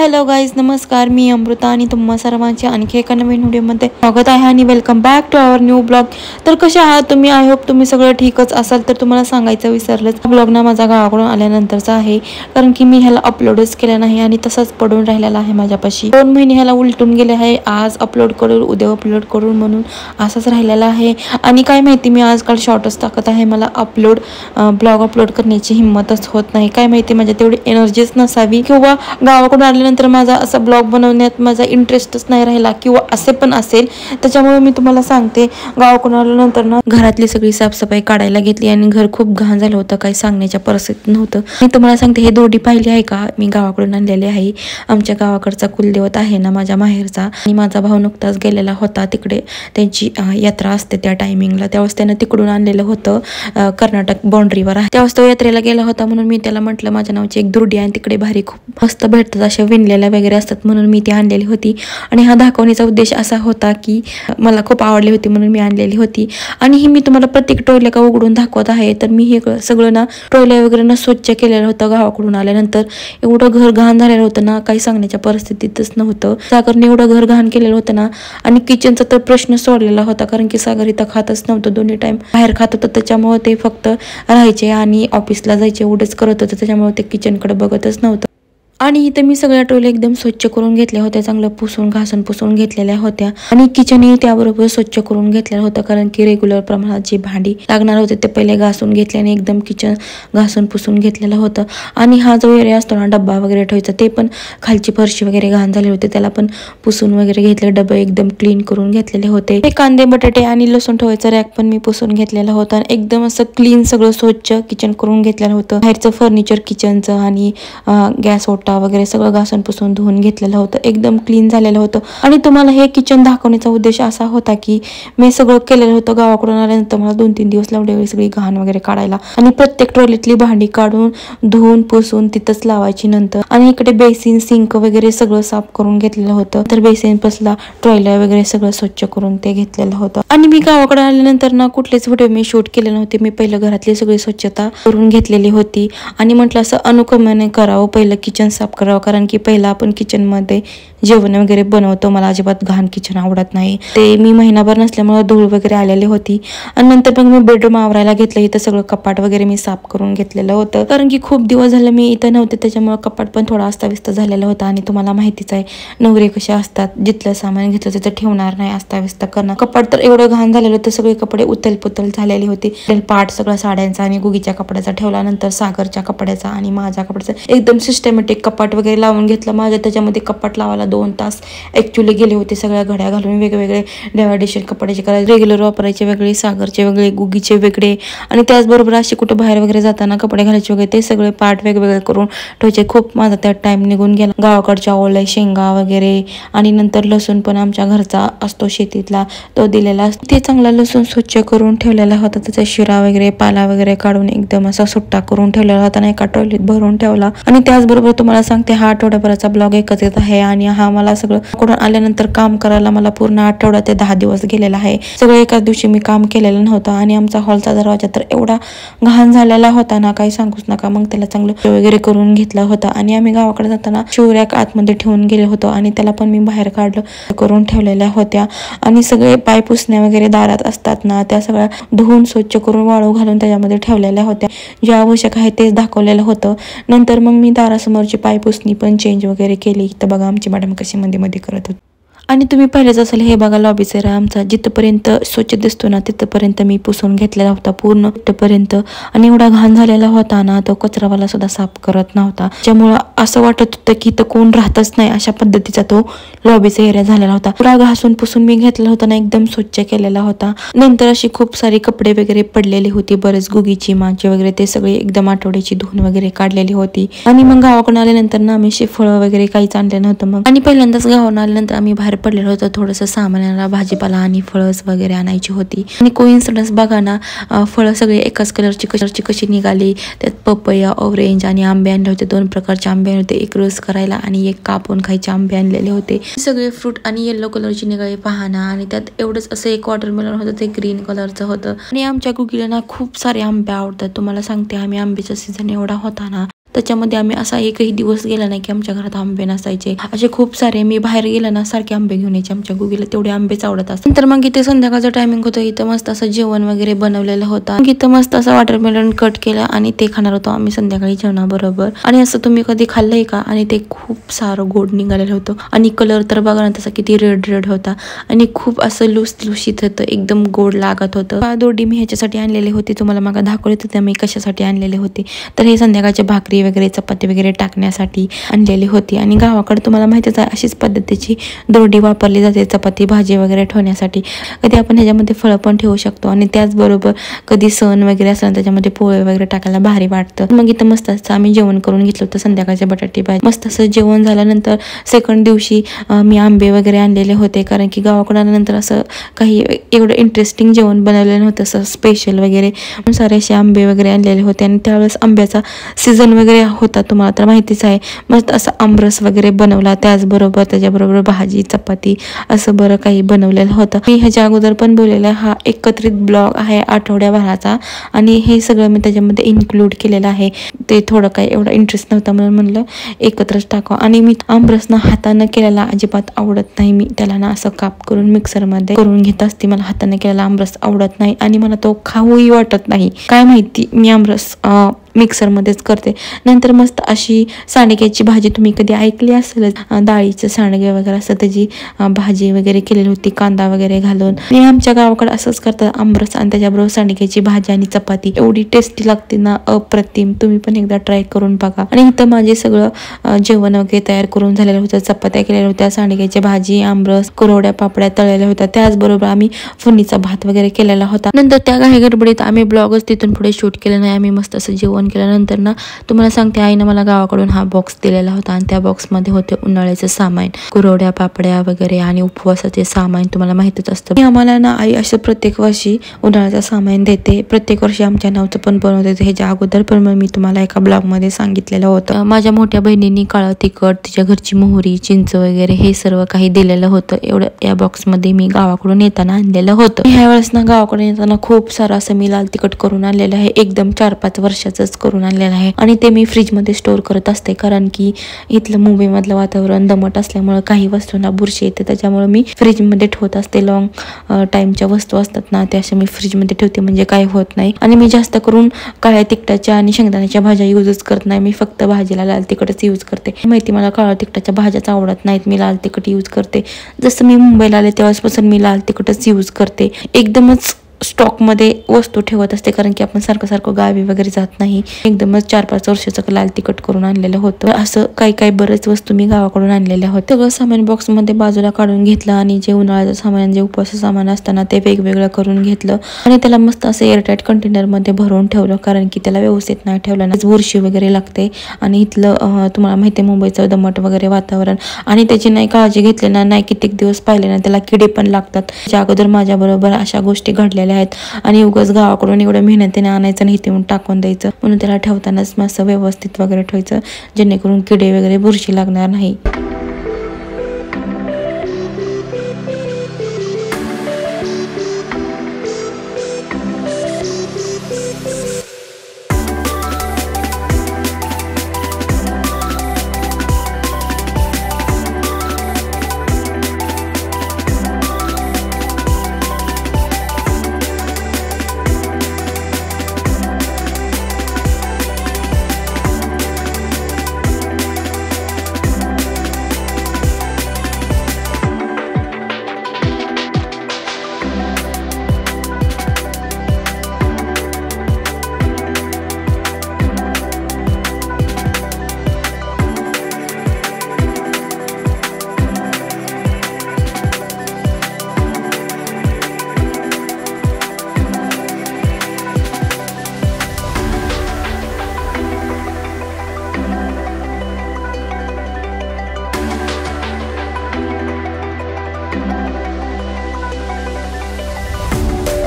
Hello guys, नमस्कार. मी अमृता आणि तुम्हा सर्वांचे आणखी एका नवीन व्हिडिओमध्ये स्वागत आहे आणि welcome back to our new blog. तर कसे आहात तुम्ही? आय होप तुम्ही सगळं ठीकच असाल. तर तुम्हाला सांगायचं विसरलंच, ब्लॉग ना माझा गावाकडून आल्यानंतरचा आहे, कारण की मी ह्याला अपलोडच केला नाही आणि तसाच पडून राहिलेला आहे माझ्यापाशी. 2 महिने ह्याला उलटून गेले आहे. आज अपलोड करून उद्या अपलोड करून म्हणून असाच राहिलेला आहे. आणि काय माहिती, मी आजकाल शॉर्टच टाकत आहे. मला ब्लॉग अपलोड करण्याची हिंमतच होत नाही. काय माहिती, माझ्या तेवढी एनर्जीच नसावी किंवा गावाकडून आल्यानंतर माझा असा ब्लॉग बनवण्यात माझा इंटरेस्टच नाही राहिला किंवा असे पण असेल. त्याच्यामुळे मी तुम्हाला सांगते, गावाकडून आल्यानंतर ना घरातली सगळी साफसफाई काढायला घेतली आणि घर खूप घाण झालं होतं. काही सांगण्याच्या परिस्थितीत नव्हतं. मी तुम्हाला सांगते, हे दोडी पाहिली आहे का? मी गावाकडून आणलेली आहे. आमच्या गावाकडचा कुलदेवत आहे ना माझ्या माहेरचा, आणि माझा भाऊ नुकताच गेलेला होता तिकडे. त्यांची यात्रा असते त्या टायमिंगला, त्यावेळेस त्यानं तिकडून आणलेलं होतं. कर्नाटक बाउंड्रीवर आहे. त्यावेळेस तो यात्रेला गेला होता, म्हणून मी त्याला म्हटलं माझ्या नावाची एक दुर्डी आहे तिकडे भारी खूप मस्त भेटतात, अशा विणलेल्या वगैरे असतात, म्हणून मी ती आणलेली होती. आणि हा दाखवण्याचा उद्देश असा होता की मला खूप आवडली होती म्हणून मी आणलेली होती. आणि ही मी तुम्हाला प्रत्येक टोयला का उघडून दाखवत आहे. तर मी हे सगळं ना टोयला वगैरे ना स्वच्छ केलेलं होतं. गावाकडून आल्यानंतर एवढं घर घाण झालेलं होतं ना, काही सांगण्याच्या परिस्थितीतच नव्हतं. सागरने एवढं घर घाण केलेलं होतं ना. आणि किचनचा तर प्रश्न सोडलेला होता, कारण की सागर इथं खातच नव्हतं. दोन्ही टाइम बाहेर खात होतं, त्याच्यामुळे ते फक्त राहायचे आणि ऑफिसला जायचे एवढंच करत होतं. त्याच्यामुळे ते किचनकडे बघतच नव्हतं. आणि इथे मी सगळ्या टोले एकदम स्वच्छ करून घेतल्या होत्या, चांगलं पुसून घासून पुसून घेतलेल्या होत्या. आणि किचनही त्याबरोबर स्वच्छ करून घेतलेलं होतं, कारण की रेग्युलर प्रमाणात जी भांडी लागणार होते ते पहिले घासून घेतले आणि एकदम किचन घासून पुसून घेतलेलं होतं. आणि हा जो एरिया असतो ना डब्बा वगैरे ठेवायचा, ते पण खालची फरशी वगैरे घाण झाले होते, त्याला पण पुसून वगैरे घेतले. डबे एकदम क्लीन करून घेतलेले होते. ते कांदे बटाटे आणि लसूण ठेवायचं रॅक पण मी पुसून घेतलेलं होतं. एकदम असं क्लीन सगळं स्वच्छ किचन करून घेतलेलं होतं. बाहेरचं फर्निचर किचनचं आणि गॅस वगैरे सगळं घासून पुसून धुवून घेतलेलं होतं. एकदम क्लीन झालेलं होतं. आणि तुम्हाला हे किचन दाखवण्याचा उद्देश असा होता की मी सगळं केलेलं होतं. गावाकडून आल्यानंतर मला 2-3 दिवस लावले सगळी घाण वगैरे काढायला, आणि प्रत्येक टॉयलेटली भांडी काढून धुवून पुसून तिथंच लावायची नंतर. आणि इकडे बेसिन सिंक वगैरे सगळं साफ करून घेतलेलं होतं. तर बेसिन पसला टॉयलेट वगैरे सगळं स्वच्छ करून ते घेतलेलं होतं. आणि मी गावाकडे आल्यानंतर ना कुठलेच व्हिडिओ मी शूट केले नव्हते. मी पहिलं घरातली सगळी स्वच्छता करून घेतलेली होती आणि म्हटलं असं अनुक्रमाने करावं, पहिलं किचन साफ करावं, कारण की पहिला आपण किचनमध्ये जेवण वगैरे बनवतो. मला अजिबात घाण किचन आवडत नाही. ते मी महिनाभर नसल्यामुळे धूळ वगैरे आलेली होती. आणि नंतर मग मी बेडरूम आवरायला घेतलं. इथं सगळं कपाट वगैरे मी साफ करून घेतलेलं होतं, कारण की खूप दिवस झाले मी इथं नव्हते, त्याच्यामुळे कपाट पण थोडा अस्ताव्यस्त झालेला होता. आणि तुम्हाला माहितीच आहे नवरे कसे असतात, जिथलं सामान घेतलं तिथं ठेवणार नाही, अस्ताव्यस्त करणार. कपाट तर एवढं घाण झालेलं होतं, सगळे कपडे उथलपुथल झालेली होती. पार्ट सगळा साड्यांचा आणि गुगीच्या कपड्याचा ठेवला, नंतर सागरच्या कपड्याचा आणि माझ्या कपड्याचा एकदम सिस्टमॅटिक कपाट वगैरे लावून घेतलं. माझ्या त्याच्यामध्ये कपाट लावायला 2 तास ऍक्च्युअली गेले होते. सगळ्या घड्या घालून वेगवेगळे डिव्हायडेशन कपड्याचे करायचे, रेग्युलर वापरायचे वेगळे, सागरचे वेगळे, गुगीचे वेगळे, आणि त्याचबरोबर असे कुठे बाहेर वगैरे जाताना कपडे घालायचे वगैरे, ते सगळे पार्ट वेगवेगळे करून ठेवायचे. खूप माझा त्यात टाइम निघून गेला. गावाकडच्या ओल्या शेंगा वगैरे, आणि नंतर लसूण पण आमच्या घरचा असतो शेतीतला, तो दिलेला असतो. ते चांगला लसूण स्वच्छ करून ठेवलेला होता. त्याचा शिरा वगैरे पाला वगैरे काढून एकदम असा सुट्टा करून ठेवलेला होता आणि एका टॉयलेट भरून ठेवला. आणि त्याचबरोबर तुम्हाला सांगते, हा आठवड्याभराचा ब्लॉग एकच येत आहे. आणि हा मला सगळं कडून आल्यानंतर काम करायला मला पूर्ण आठवडा ते 10 दिवस गेलेला आहे. सगळं एकाच दिवशी मी काम केलेलं नव्हतं. आणि आमचा हॉलचा दरवाजा तर एवढा घाण झालेला होता ना, काही सांगूच नका. मग त्याला चांगलं वगैरे करून घेतलं होतं. आणि आम्ही गावाकडे जाताना शिवरॅक आतमध्ये ठेवून गेले होतो, आणि त्याला पण मी बाहेर काढलं करून ठेवलेल्या होत्या. आणि सगळे पाय पुसण्या वगैरे दारात असतात ना, त्या सगळ्या धुवून स्वच्छ करून वाळू घालून त्याच्यामध्ये ठेवलेल्या होत्या. जे आवश्यक आहे तेच दाखवलेलं होतं. नंतर मग मी दारासमोरची पाय पुसणी पण चेंज वगैरे केली. तर बघा आमची मॅडम कशी मध्ये करत होती. आणि तुम्ही पाहिलेच असेल, हे बघा लॉबीचा एरिया आमचा, जिथपर्यंत स्वच्छ दिसतो ना तिथपर्यंत मी पुसून घेतलेला होता पूर्ण तिथपर्यंत. आणि एवढा घाण झालेला होता ना, तो कचरावाला सुद्धा साफ करत नव्हता. त्यामुळं असं वाटत होतं की इथं कोण राहतच नाही, अशा पद्धतीचा तो लॉबीचा एरिया झालेला होता. पुरा घासून पुसून मी घेतलेला होता ना, एकदम स्वच्छ केलेला होता. नंतर अशी खूप सारी कपडे वगैरे पडलेली होती, बरेच गुगीची माझी वगैरे, ते सगळे एकदम आठवड्याची धुवून वगैरे काढलेली होती. आणि मग गावाकडून आल्यानंतर ना आम्ही फळं वगैरे काहीच आणलं नव्हतं. मग आणि पहिल्यांदाच गावाकडून आल्यानंतर आम्ही बाहेर पडलेलं होतं. थोडंसं सामानाला भाजीपाला आणि फळस वगैरे आणायची होती. आणि कोइन्सिडन्स बघा ना, फळं सगळे एकाच कलरची कशी निघाली. त्यात पपया, ऑरेंज आणि आंबे आणले होते. 2 प्रकारचे आंबे होते, एक रस करायला आणि एक कापून खायचे आंबे आणलेले होते. सगळे फ्रूट आणि येलो कलरची निघाली पाहना. आणि त्यात एवढंच असं एक वॉटरमेलन होतं, ते ग्रीन कलरचं होतं. आणि आमच्या गुगीला ना खूप सारे आंबे आवडतात. तुम्हाला सांगते, आम्ही आंब्याचा सीझन एवढा होता ना, त्याच्यामध्ये आम्ही असा एकही दिवस गेला नाही की आमच्या घरात आंबे नसायचे. असे खूप सारे, मी बाहेर गेला ना सारखे आंबे घेऊन यायचे. आमच्या गुगीला तेवढे आंबेच आवडत असतात. नंतर मग इथे संध्याकाळचं टायमिंग होतं. इथं मस्त असं जेवण वगैरे बनवलेलं होतं. मग इथं मस्त असं वॉटरमेलन कट केलं आणि ते खाणार होतो आम्ही संध्याकाळी जेवणाबरोबर. आणि असं तुम्ही कधी खाल्लंय का? आणि ते खूप सारं गोड निघालेलं होतं आणि कलर तर बघा ना तसा किती रेड रेड होता आणि खूप असं लुसलुशीत होतं, एकदम गोड लागत होतं. दोडी मी ह्याच्यासाठी आणलेली होती, तुम्हाला मागा दाखवले होते मी कशासाठी आणलेले होते. तर हे संध्याकाळच्या भाकरी वगैरे चपाती वगैरे टाकण्यासाठी आणलेली होती. आणि गावाकडे तुम्हाला माहितीच आहे अशीच पद्धतीची दोरडी वापरली जाते चपाती भाजी वगैरे ठेवण्यासाठी. कधी आपण ह्याच्यामध्ये फळं पण ठेवू शकतो आणि त्याचबरोबर कधी सण वगैरे असला त्याच्यामध्ये पोळे वगैरे टाकायला भारी वाटतं. मग इथं मस्त असं आम्ही जेवण करून घेतलं होतं संध्याकाळच्या बटाटे भाजी. मस्त असं जेवण झाल्यानंतर सेकंड दिवशी मी आंबे वगैरे आणलेले होते, कारण की गावाकडे आल्यानंतर असं काही एवढं इंटरेस्टिंग जेवण बनवलेलं नव्हतं असं स्पेशल वगैरे. सारे असे आंबे वगैरे आणलेले होते आणि त्यावेळेस आंब्याचा सीझन वगैरे होता, तुम्हाला तर माहितीच आहे. मस्त असं आमरस वगैरे बनवला, त्याचबरोबर त्याच्याबरोबर भाजी चपाती असं बरं काही बनवलेलं होतं. मी ह्याच्या अगोदर पण बोललेला हा एकत्रित ब्लॉग आहे आठवड्याभराचा आणि हे सगळं मी त्याच्यामध्ये इन्क्लूड केलेलं आहे. ते थोडं काही एवढं इंटरेस्ट नव्हता म्हणून म्हणलं एकत्रच टाकावं. आणि मी आमरस ना हातानं केलेला अजिबात आवडत नाही. मी त्याला ना असं काप करून मिक्सरमध्ये करून घेत असते. मला हाताने केलेला आमरस आवडत नाही आणि मला तो खाऊही वाटत नाही. काय माहिती, मी आमरस मिक्सरमध्येच करते. नंतर मस्त अशी सांडग्याची भाजी, तुम्ही कधी ऐकली असेल, डाळीचं सांडगे वगैरे असं त्याची भाजी वगैरे केलेली होती कांदा वगैरे घालून. आणि आमच्या गावाकडे असंच करतात आमरस आणि त्याच्याबरोबर सांडग्याची भाजी आणि चपाती. एवढी टेस्टी लागते ना, अप्रतिम. तुम्ही पण एकदा ट्राय करून बघा. आणि इथं माझे सगळं जेवण वगैरे तयार करून झालेलं होतं. चपात्या केलेल्या होत्या, सांडग्याची भाजी, आमरस, कुरवड्या पापड्या तळलेल्या होत्या, त्याचबरोबर आम्ही फोडणीचा भात वगैरे केलेला होता. नंतर त्या घाई गडबडीत आम्ही ब्लॉगच तिथून पुढे शूट केलं नाही. आम्ही मस्त असं जेवण केल्यानंतर ना तुम्हाला सांगते, आईनं मला गावाकडून हा बॉक्स दिलेला होता आणि त्या बॉक्समध्ये होते उन्हाळ्याचं सामान, कुरवड्या पापड्या वगैरे आणि उपवासाचे सामान. तुम्हाला माहितच असतं आम्हाला ना आई असं प्रत्येक वर्षी उन्हाळ्याचं सामान देते. प्रत्येक वर्षी आमच्या नावचं पण बनवते. ह्याच्या अगोदर पण मी तुम्हाला एका ब्लॉगमध्ये सांगितलेलं होतं. माझ्या मोठ्या बहिणींनी काळं तिखट, तिच्या घरची मोहरी, चिंच वगैरे हे सर्व काही दिलेलं होतं. एवढं या बॉक्समध्ये मी गावाकडून येताना आणलेलं होतं. ह्या वेळेस ना गावाकडून येताना खूप सारं असं मी लाल तिखट करून आणलेलं आहे. एकदम 4-5 वर्षाचंच करून आणलेलं आहे आणि ते मी फ्रीजमध्ये स्टोअर करत असते, कारण की इथलं मुंबईमधलं वातावरण दमट असल्यामुळे काही वस्तूंना बुरशी येते. त्याच्यामुळे मी फ्रीजमध्ये ठेवत असते. लॉंग टाईमच्या वस्तू असतात ना त्या अशा मी फ्रीजमध्ये ठेवते, म्हणजे काही होत नाही. आणि मी जास्त करून काळ्या तिखटाच्या आणि शेंगदाण्याच्या भाज्या यूजच करत नाही. मी फक्त भाजीला लाल तिखटच यूज करते. माहिती मला काळ्या तिखटाच्या भाज्याच आवडत नाहीत, मी लाल तिखट यूज करते. जसं मी मुंबईला आले तेव्हापासून मी लाल तिखटच यूज करते. एकदमच स्टॉकमध्ये वस्तू ठेवत असते, कारण की आपण सारखं गावी वगैरे जात नाही. एकदमच 4-5 वर्षाचं लाल तिखट करून आणलेलं होतं. असं काही बरेच वस्तू मी गावाकडून आणलेल्या होत्या. सगळं सामान बॉक्समध्ये बाजूला काढून घेतलं आणि जे उन्हाळ्याचं सामान, जे उपवासाचं सामान असताना ते वेगवेगळं करून घेतलं आणि त्याला मस्त असं एअरटाईट कंटेनरमध्ये भरून ठेवलं, कारण की त्याला व्यवस्थित नाही ठेवलं ना बुरशी वगैरे लागते. आणि इथलं तुम्हाला माहिती आहे मुंबईचं दमट वगैरे वातावरण, आणि त्याची नाही काळजी घेतली ना, नाही कित्येक दिवस पाहिले ना त्याला किडे पण लागतात. त्याच्या अगोदर माझ्या बरोबर अशा गोष्टी घडलेल्या आहेत आणि उगाच गावाकडून एवढ्या मेहनतीने आणायचं आणि इथे येऊन टाकून द्यायचं. म्हणून त्याला ठेवतानाच मस्त व्यवस्थित वगैरे ठेवायचं, जेणेकरून किडे वगैरे बुरशी लागणार नाही.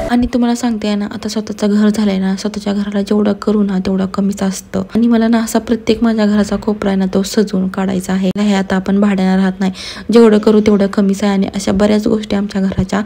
आणि तुम्हाला सांगते ना, आता स्वतःचं घर झालंय ना, स्वतःच्या घराला जेवढं करू ना तेवढं कमीच असतं. आणि मला ना असा प्रत्येक माझ्या घराचा कोपरा आहे ना तो सजवून काढायचा आहे. हे आता आपण भाड्यानं राहत नाही, जेवढं करू तेवढं कमीच आहे. आणि अशा बऱ्याच गोष्टी आमच्या घराच्या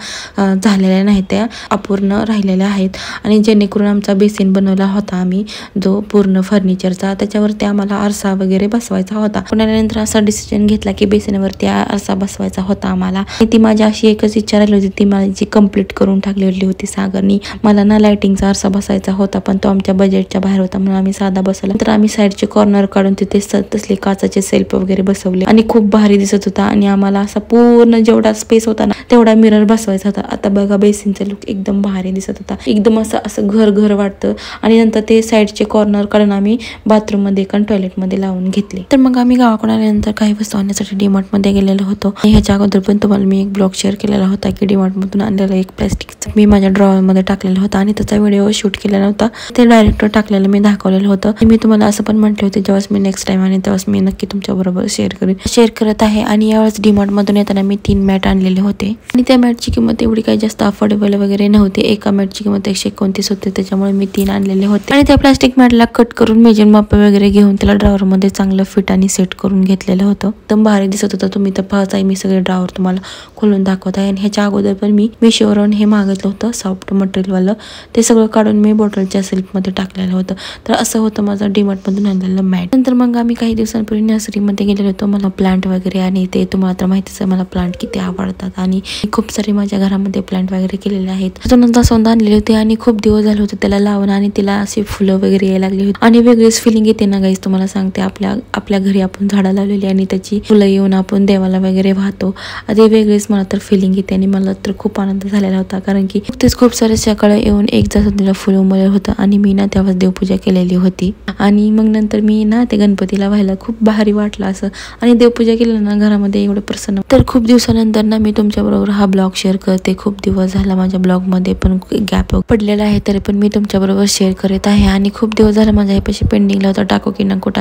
झालेल्या नाहीत, त्या अपूर्ण राहिलेल्या आहेत. आणि जेणेकरून आमचा बेसिन बनवला होता आम्ही, जो पूर्ण फर्निचरचा, त्याच्यावरती आम्हाला आरसा वगैरे बसवायचा होता. पुण्यानंतर असा डिसिजन घेतला की बेसिनवरती आरसा बसवायचा होता आम्हाला. ती माझी अशी एकच इच्छा राहिली होती, ती माझी कंप्लीट करून टाकलेली होती सागरनी. मला ना लाइटिंगचा आरसा बसायचा होता, पण तो आमच्या बजेटच्या बाहेर होता म्हणून आम्ही साधा बसवला. तर आम्ही साईडचे कॉर्नर काढून तिथे तसले काचाचे सेल्फ वगैरे बसवले आणि खूप भारी दिसत होता. आणि आम्हाला असा पूर्ण जेवढा स्पेस होता ना तेवढा मिरर बसवायचा होता. आता बघा बेसिनचा लुक एकदम भारी दिसत होता, एकदम असं घर वाटतं. आणि नंतर ते साईडचे कॉर्नर काढून आम्ही बाथरूम मध्ये कारण टॉयलेट मध्ये लावून घेतले. तर मग आम्ही गावाकडे आल्यानंतर काही वस्तू आणण्यासाठी डीमार्ट मध्ये गेलेलो होतो. ह्याच्या अगोदर पण तुम्हाला मी एक ब्लॉग शेअर केलेला होता की डीमार्ट मधून आणलेला एक प्लास्टिकचा मी माझ्या ड्रॉवर मध्ये टाकलेला होता आणि त्याचा व्हिडिओ शूट केलेला होता. ते डायरेक्ट टाकलेलं मी दाखवलेलं होतं. मी तुम्हाला असं पण म्हटले होते जेव्हा मी नेक्स्ट टाइम आणि तेव्हा मी नक्की तुमच्या बरोबर शेअर करत आहे. आणि यावेळेस डीमार्ट मधून येताना मी 3 मॅट आणलेले होते आणि त्या मॅटची किंमत एवढी काही जास्त अफोर्डेबल वगैरे नव्हती. एका मॅटची किंमत 129 होती, त्याच्यामुळे मी 3 आणलेले होते. आणि त्या प्लास्टिक मॅटला कट करून मेजर माप वगैरे घेऊन त्याला ड्रॉवर मध्ये चांगलं फिट आणि सेट करून घेतलेलं होतं. एकदम भारी दिसत होतं. तुम्ही तर पाहत आहे, मी सगळे ड्रॉवर तुम्हाला खोलून दाखवत आहे. आणि ह्याच्या अगोदर पण मी मिशोवरून हे मागितलं होतं सॉफ्ट मटेरियल वालं, ते सगळं काढून मी बॉटलच्या सिल्कमध्ये टाकलेलं होतं. तर असं होतं माझं डीमार्ट मधून आणलेलं मॅट. नंतर मग आम्ही काही दिवसांपूर्वी नर्सरीमध्ये गेलेलो होतो. मला प्लांट वगैरे, आणि ते तुम्हाला तर माहितीच आहे मला प्लांट किती आवडतात आणि खूप सारे माझ्या घरामध्ये प्लांट वगैरे केलेले आहेत. त्याच्यानंतर जास्वंद आणलेले होते आणि खूप दिवस झाले होते त्याला लावून, आणि तिला अशी फुलं वगैरे यायला लागली होती. आणि वेगळीच फिलिंग येते ना गाईस, तुम्हाला सांगते. आपल्या घरी आपण झाडं लावलेली आणि त्याची फुलं येऊन आपण देवाला वगैरे वाहतो, ते वेगळीच मला तर फिलिंग येते. आणि मला तर खूप आनंद झालेला होता, कारण की तेच खूप सारे सकाळी येऊन एक जास्वंदीला फुलं उमललं होतं आणि मी ना तेव्हा देवपूजा केलेली होती. आणि मग नंतर मी ना ते गणपतीला व्हायला खूप भारी वाटलं असं, आणि देवपूजा केलं ना घरामध्ये एवढं प्रसन्न. तर खूप दिवसानंतर ना मी तुमच्या बरोबर हा ब्लॉग शेअर करते. खूप दिवस झाला माझ्या ब्लॉग मध्ये पण गॅप पडलेला आहे, तरी पण मी तुमच्या बरोबर शेअर करत आहे. आणि खूप दिवस झाला माझ्या ह्यापाशी पेंडिंगला होता, टाकू की नको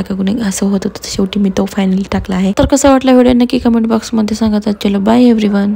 असं होत होतं. शेवटी मी तो फायनली टाकला आहे. तर कसा वाटला व्हिडिओ नक्की कमेंट बॉक्स मध्ये सांगा. चलो बाय एव्हरीवन.